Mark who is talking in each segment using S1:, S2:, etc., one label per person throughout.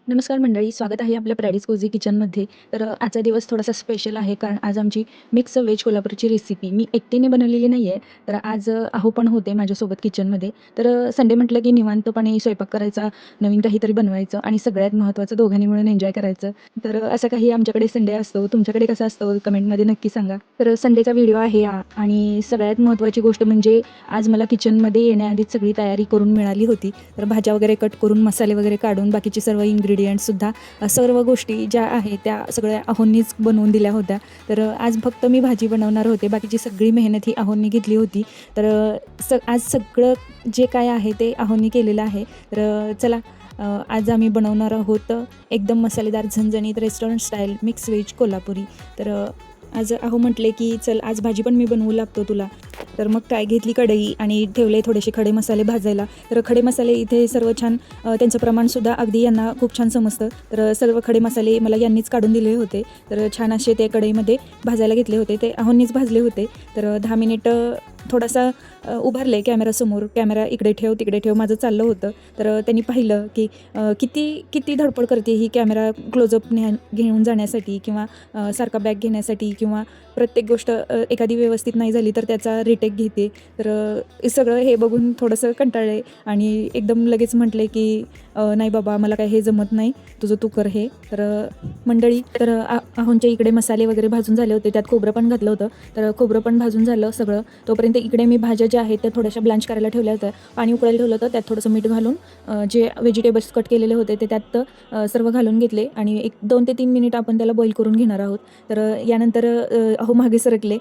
S1: नमस्कार मंडळी, स्वागत आहे आपल्या प्रॅडिस कोझी किचनमध्ये. तर आजचा दिवस थोडासा स्पेशल आहे, कारण आज आमची मिक्स व्हेज कोल्हापूरची रेसिपी मी एकटीने बनवलेली नाही आहे. तर आज अहो पण होते माझ्यासोबत किचनमध्ये. तर संडे म्हटलं की निवांतपणे स्वयंपाक करायचा, नवीन काहीतरी बनवायचं आणि सगळ्यात महत्त्वाचं दोघांनी मिळून एन्जॉय करायचं. तर असं काही आमच्याकडे संडे असतो. तुमच्याकडे कसा असतो कमेंटमध्ये नक्की सांगा. तर संडेचा व्हिडिओ आहे हा. आणि सगळ्यात महत्त्वाची गोष्ट म्हणजे आज मला किचनमध्ये येण्याआधीच सगळी तयारी करून मिळाली होती. तर भाज्या वगैरे कट करून, मसाले वगैरे काढून, बाकीचे सर्व इन्ग्रेडियंट्ससुद्धा सर्व गोष्टी ज्या आहेत त्या सगळ्या अहोंनीच बनवून दिल्या होत्या. तर आज फक्त मी भाजी बनवणार होते, बाकीची सगळी मेहनत ही अहोंनी घेतली होती. तर आज सगळं जे काय आहे ते अहोंनी केलेलं आहे. तर चला, आज आम्ही बनवणार आहोत एकदम मसालेदार झणझणीत restaurant style mix veg Kolhapuri. तर आज अहो म्हटले की चल आज भाजी पण मी बनवू लागतो तुला. तर मग काय, घेतली कढई आणि ठेवले थोडेसे खडे मसाले भाजायला. तर खडे मसाले इथे सर्व छान, त्यांचं प्रमाणसुद्धा अगदी यांना खूप छान समजतं. तर सर्व खडे मसाले मला यांनीच काढून दिले होते. तर छान असे ते कढईमध्ये भाजायला घेतले होते. ते अहोंनीच भाजले होते. तर 10 मिनिटं थोडासा उभारले कॅमेरासमोर. कॅमेरा इकडे ठेव तिकडे ठेव माझं चाललं होतं. तर त्यांनी पाहिलं की किती किती धडपड करते ही कॅमेरा क्लोजअप घेऊन जाण्यासाठी, किंवा सारखा बॅग घेण्यासाठी, किंवा प्रत्येक गोष्ट एखादी व्यवस्थित नाही झाली तर त्याचा रिटेक घेते. तर सगळं हे बघून थोडंसं कंटाळले आणि एकदम लगेच म्हटले की नाही बाबा, मला काय हे जमत नाही, तुझं तू कर हे. तर मंडळी, तर अहोंच्या इकडे मसाले वगैरे भाजून झाले होते, त्यात खोबरं पण घातलं होतं. तर खोबरं पण भाजून झालं सगळं. तोपर्यंत इकडे मी भाज्या ज्या आहेत त्या थोड्याशा ब्लांच करायला ठेवल्या होत्या. पाणी उकळायला ठेवलं होतं, त्यात थोडंसं मीठ घालून जे व्हेजिटेबल्स कट केलेले होते ते त्यात सर्व घालून घेतले आणि 2 ते 3 मिनिट आपण त्याला बॉईल करून घेणार आहोत. तर यानंतर अहो मागे सरकले,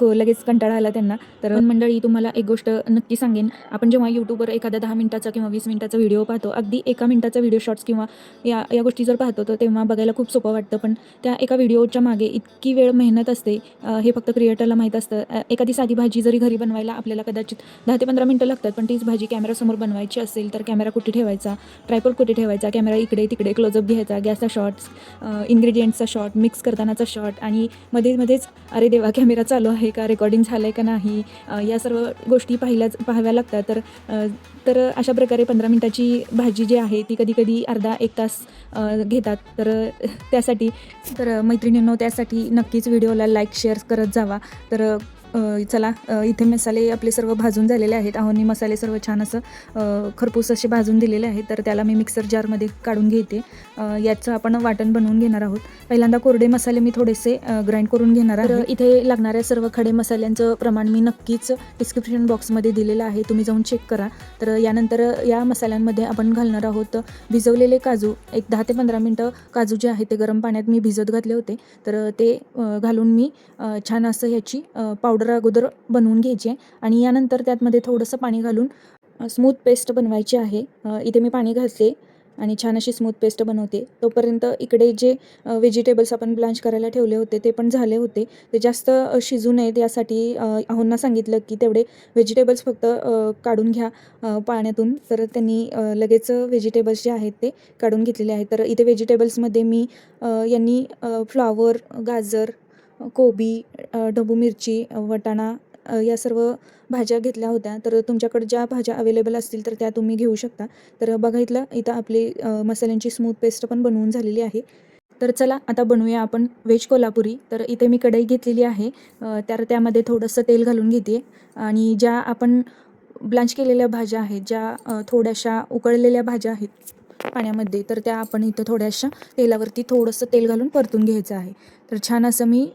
S1: लगेच कंटाळा आला त्यांना. तर मंडळी, तुम्हाला एक गोष्ट नक्की सांगेन, आपण जेव्हा यूट्यूबवर एखादा 10 मिनिटाचा किंवा 20 मिनिटाचा व्हिडिओ पाहतो, अगदी 1 मिनिटाचा व्हिडिओ शॉर्ट्स किंवा या गोष्टी जर पाहतो तर तेव्हा बघायला खूप सोपं वाटतं. पण त्या एका व्हिडिओच्या मागे इतकी वेळ मेहनत असते, हे फक्त क्रिएटरला माहीत असतं. एखादी साधी भाजी जरी घरी बनवायला आपल्याला कदाचित 10 ते 15 मिनिटं लागतात, पण तीच भाजी कॅमेरासमोर बनवायची असेल तर कॅमेरा कुठे ठेवायचा, ट्रायपॉड कुठे ठेवायचा, कॅमेरा इकडे तिकडे क्लोजअप घ्यायचा, गॅसचा शॉट्स, इन्ग्रेडियंट्सचा शॉट, मिक्स करतानाचा शॉट, आणि मध्येच अरे देवा, कॅमेरा चालू आहे का, रेकॉर्डिंग झालं आहे का नाही, या सर्व गोष्टी पाहाव्या लागतात. तर अशा प्रकारे 15 मिनिटाची भाजी जी आहे ती कधी अर्धा 1 तास घेतात. तर त्यासाठी, तर मैत्रिणींनो, त्यासाठी नक्कीच व्हिडिओला लाईक शेअर करत जावा. तर चला, इथे मसाले आपले सर्व भाजून झालेले आहेत. अहोंनी मसाले सर्व छान असं खरपूस असे भाजून दिलेले आहेत. तर त्याला मी मिक्सर जारमध्ये काढून घेते. याचं आपण वाटण बनवून घेणार आहोत. पहिल्यांदा कोरडे मसाले मी थोडेसे ग्राइंड करून घेणार आहे. तर इथे लागणाऱ्या सर्व खडे मसाल्यांचं प्रमाण मी नक्कीच डिस्क्रिप्शन बॉक्समध्ये दिलेलं आहे, तुम्ही जाऊन चेक करा. तर यानंतर या मसाल्यांमध्ये आपण घालणार आहोत भिजवलेले काजू. एक 10 ते 15 मिनटं काजू जे आहेत ते गरम पाण्यात मी भिजत घातले होते. तर ते घालून मी छान असं ह्याची पावडर अगोदर बनवून घ्यायची आहे आणि यानंतर त्यातमध्ये थोडंसं पाणी घालून स्मूथ पेस्ट बनवायची आहे. इथे मी पाणी घातले आणि छान अशी स्मूथ पेस्ट बनवते. तोपर्यंत इकडे जे व्हेजिटेबल्स आपण ब्लांच करायला ठेवले होते ते पण झाले होते. ते जास्त शिजू नयेत यासाठी अहोंना सांगितलं की तेवढे व्हेजिटेबल्स फक्त काढून घ्या पाण्यातून. तर त्यांनी लगेच व्हेजिटेबल्स जे आहेत ते काढून घेतलेले आहेत. तर इथे व्हेजिटेबल्समध्ये मी यांनी फ्लॉवर, गाजर, कोबी, ढबू मिरची, वटाणा, या सर्व भाज्या घेतल्या होत्या. तर तुमच्याकडे ज्या भाज्या अवेलेबल असतील तर त्या तुम्ही घेऊ शकता. तर बघा, इथं आपली मसाल्यांची स्मूथ पेस्ट पण बनवून झालेली आहे. तर चला, आता बनवूया आपण व्हेज कोल्हापुरी. तर इथे मी कढई घेतलेली आहे. तर त्यामध्ये थोडंसं तेल घालून घेते आणि ज्या आपण ब्लांच केलेल्या भाज्या आहेत, ज्या थोड्याशा उकळलेल्या भाज्या आहेत पाण्यामध्ये, तर त्या आपण इथं थोड्याशा तेलावरती थोडंसं तेल घालून परतून घ्यायचं आहे. तर छान असं मी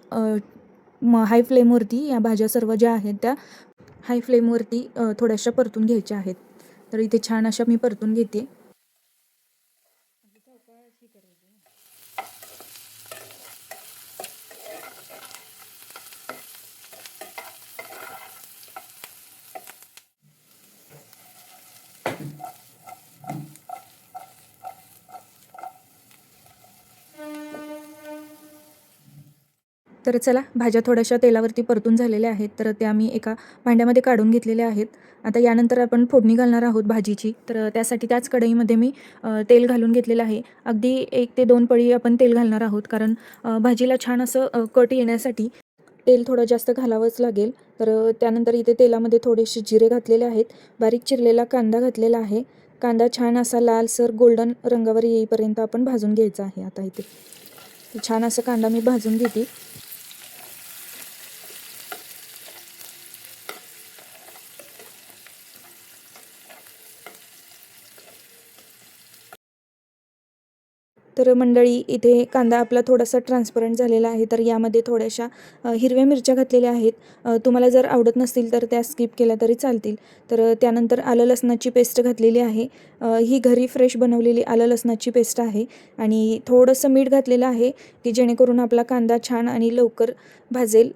S1: हाय फ्लेमवरती या भाज्या सर्व ज्या आहेत त्या हाय फ्लेमवरती थोड्याशा परतून घ्यायच्या आहेत. तर इथे छान अशा मी परतून घेते. तर चला, भाज्या थोड्याशा तेलावरती परतून झालेल्या आहेत. तर त्या मी एका भांड्यामध्ये काढून घेतलेल्या आहेत. आता यानंतर आपण फोडणी घालणार आहोत भाजीची. तर त्यासाठी त्याच कढईमध्ये मी तेल घालून घेतलेलं आहे. अगदी 1 ते 2 पळी आपण तेल घालणार आहोत, कारण भाजीला छान असं कट येण्यासाठी तेल थोडं जास्त घालावंच लागेल. तर त्यानंतर इथे तेलामध्ये थोडेसे जिरे घातलेले आहेत, बारीक चिरलेला कांदा घातलेला आहे, कांदा छान असा लालसर गोल्डन रंगावर येईपर्यंत आपण भाजून घ्यायचा आहे. आता इथे छान असं कांदा मी भाजून घेते. तर मंडळी, इथे कांदा आपला थोडासा ट्रान्सपरंट झालेला आहे. तर यामध्ये थोड्याशा हिरव्या मिरच्या घातलेल्या आहेत. तुम्हाला जर आवडत नसतील तर त्या स्किप केल्या तरी चालतील. तर त्यानंतर आलं लसणाची पेस्ट घातलेली आहे. ही घरी फ्रेश बनवलेली आलं लसणाची पेस्ट आहे आणि थोडंसं मीठ घातलेलं आहे की जेणेकरून आपला कांदा छान आणि लवकर भाजेल.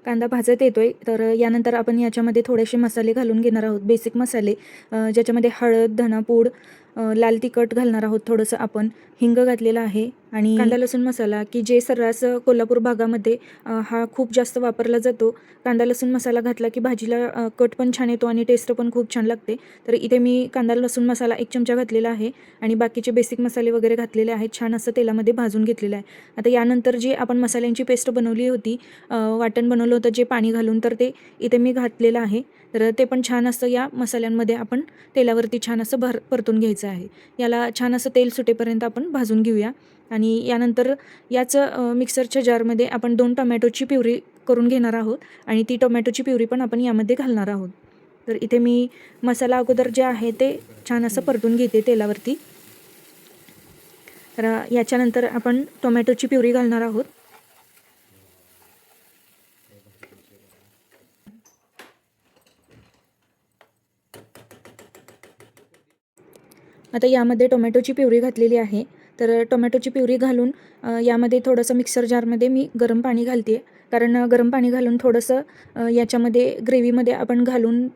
S1: कांदा भाजत येतोय, तर यानंतर आपण याच्यामध्ये थोडेसे मसाले घालून घेणार आहोत, बेसिक मसाले, ज्याच्यामध्ये हळद, धनापूड, लाल तिखट घालणार आहोत. थोडंसं आपण हिंग घातलेला आहे आणि कांदा लसूण मसाला, की जे सर्रास कोल्हापूर भागामध्ये हा खूप जास्त वापरला जातो. कांदा लसूण मसाला घातला की भाजीला कट पण छान येतो आणि टेस्ट पण खूप छान लागते. तर इथे मी कांदा लसूण मसाला 1 चमचा घातलेला आहे आणि बाकीचे बेसिक मसाले वगैरे घातलेले आहेत. छान असं तेलामध्ये भाजून घेतलेलं आहे. आता यानंतर जी आपण मसाल्यांची पेस्ट बनवली होती, वाटण बनवलं होतं जे पाणी घालून, तर ते इथे मी घातलेलं आहे. तर ते पण छान असं या मसाल्यांमध्ये आपण तेलावरती छान असं परतून घ्यायचं आहे. याला छान असं तेल सुटेपर्यंत आपण भाजून घेऊया आणि यानंतर याच मिक्सरच्या जारमध्ये आपण 2 टोमॅटोची प्युरी करून घेणार आहोत आणि ती टोमॅटोची प्युरी पण आपण यामध्ये घालणार आहोत. तर इथे मी मसाला अगोदर जे आहे ते छान असं परतून घेते तेलावरती. तर याच्यानंतर आपण टोमॅटोची प्युरी घालणार आहोत. आता यामध्ये टोमॅटोची प्युरी घातलेली आहे. तर टोमॅटोची प्युरी घालून यामध्ये थोडंसं मिक्सर जारमध्ये मी गरम पाणी घालते आहे. कारण गरम पाणी घालून थोडंसं याच्यामध्ये ग्रेव्हीमध्ये आपण घालून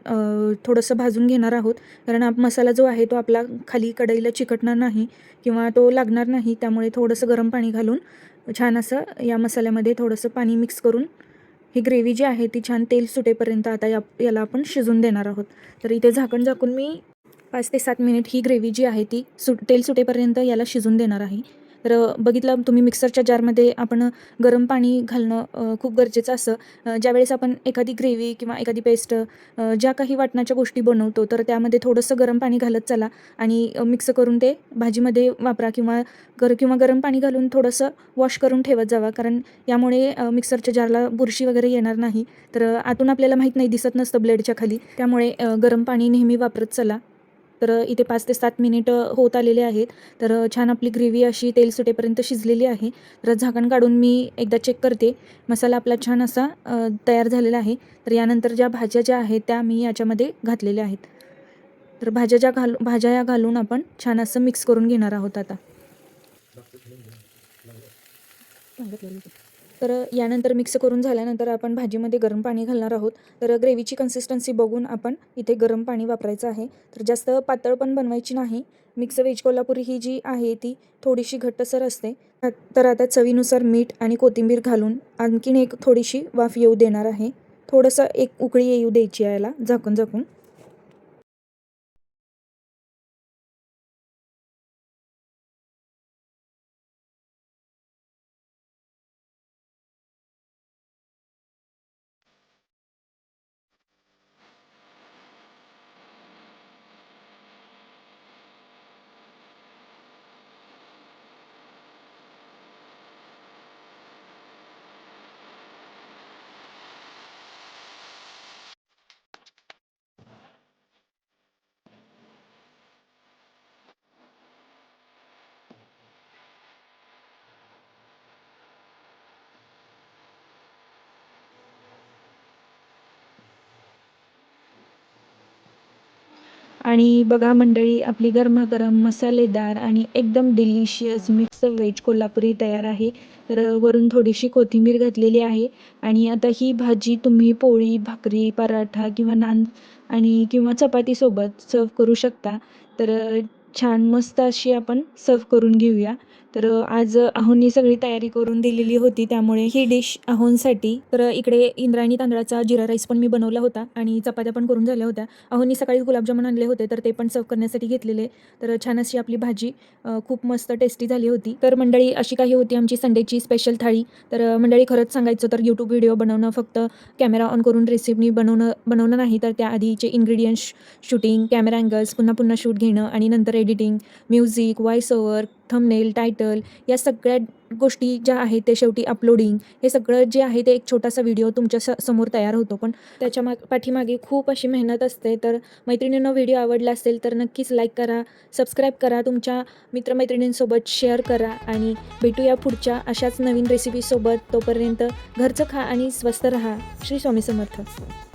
S1: थोडंसं भाजून घेणार आहोत. कारण मसाला जो आहे तो आपला खाली कढईला चिकटणार नाही किंवा तो लागणार नाही. त्यामुळे थोडंसं गरम पाणी घालून छान असं या मसाल्यामध्ये थोडंसं पाणी मिक्स करून ही ग्रेव्ही जी आहे ती छान तेल सुटेपर्यंत आता याला आपण शिजवून देणार आहोत. तर इथे झाकण झाकून मी 5 ते 7 मिनिट ही ग्रेव्ही जी आहे ती तेल सुटेपर्यंत याला शिजून देणार आहे. तर बघितलं तुम्ही, मिक्सरच्या जारमध्ये आपण गरम पाणी घालणं खूप गरजेचं असं. ज्यावेळेस आपण एखादी ग्रेव्ही किंवा एखादी पेस्ट, ज्या काही वाटणाच्या गोष्टी बनवतो, तर त्यामध्ये थोडंसं गरम पाणी घालत चला आणि मिक्स करून ते भाजीमध्ये वापरा किंवा गरम पाणी घालून थोडंसं वॉश करून ठेवत जावा. कारण यामुळे मिक्सरच्या जारला बुरशी वगैरे येणार नाही. तर आतून आपल्याला माहीत नाही, दिसत नसतं ब्लेडच्या खाली. त्यामुळे गरम पाणी नेहमी वापरत चला. तर इथे 5 ते 7 मिनिटं होत आलेले आहेत. तर छान आपली ग्रेव्ही अशी तेल सुटेपर्यंत शिजलेली आहे. तर झाकण काढून मी एकदा चेक करते. मसाला आपला छान असा तयार झालेला आहे. तर यानंतर ज्या भाज्या ज्या आहेत त्या मी याच्यामध्ये घातलेल्या आहेत. तर भाज्या या घालून आपण छान असं मिक्स करून घेणार आहोत आता. तर यानंतर मिक्स करून झाल्यानंतर आपण भाजीमध्ये गरम पाणी घालणार आहोत. तर ग्रेव्हीची कन्सिस्टन्सी बघून आपण इथे गरम पाणी वापरायचं आहे. तर जास्त पातळ पण बनवायची नाही. मिक्स व्हेज कोल्हापुरी ही जी आहे ती थोडीशी घट्टसर असते. तर आता चवीनुसार मीठ आणि कोथिंबीर घालून आणखीन एक थोडीशी वाफ येऊ देणार आहे. थोडंसं एक उकळी येऊ द्यायची आहे याला झाकून. आणि बघा मंडळी, आपली गरमागरम मसालेदार आणि एकदम डिलिशियस मिक्स व्हेज कोल्हापुरी तयार आहे. तर वरून थोडीशी कोथिंबीर घातलेली आहे आणि आता ही भाजी तुम्ही पोळी, भाकरी, पराठा किंवा नान किंवा चपातीसोबत सर्व्ह करू शकता. तर छान मस्त अशी आपण सर्व्ह करून घेऊया. तर आज अहोंनी सगळी तयारी करून दिलेली होती, त्यामुळे ही डिश अहोंसाठी. तर इकडे इंद्रायणी तांदळाचा जिरा राईस पण मी बनवला होता आणि चपात्या पण करून झाल्या होत्या. अहोंनी सकाळी गुलाबजामुन आणले होते, तर ते पण सर्व करण्यासाठी घेतलेले. तर छान अशी आपली भाजी खूप मस्त टेस्टी झाली होती. तर मंडळी अशी काही होती आमची संडेची स्पेशल थाळी. तर मंडळी खरंच सांगायचं तर यूट्यूब व्हिडिओ बनवणं फक्त कॅमेरा ऑन करून रेसिपी बनवणं नाही, तर त्याआधीचे इन्ग्रेडियंट्स, शूटिंग, कॅमेरा अँगल्स, पुन्हा पुन्हा शूट घेणं आणि नंतर editing, music, voice over, thumbnail, title या सगळ्या गोष्टी ज्या आहेत ते शेवटी अपलोडिंग, हे सगळं जे आहे ते एक छोटासा व्हिडिओ तुमच्या समोर तयार होतो. पण त्याच्या पाठीमागे खूप अशी मेहनत असते. तर मैत्रिणींनो, व्हिडिओ आवडला असेल तर नक्कीच लाईक करा, सबस्क्राईब करा, तुमच्या मित्रमैत्रिणींसोबत शेअर करा आणि भेटूया पुढच्या अशाच नवीन रेसिपीसोबत. तोपर्यंत घरचं खा आणि स्वस्त रहा. श्री स्वामी समर्थ.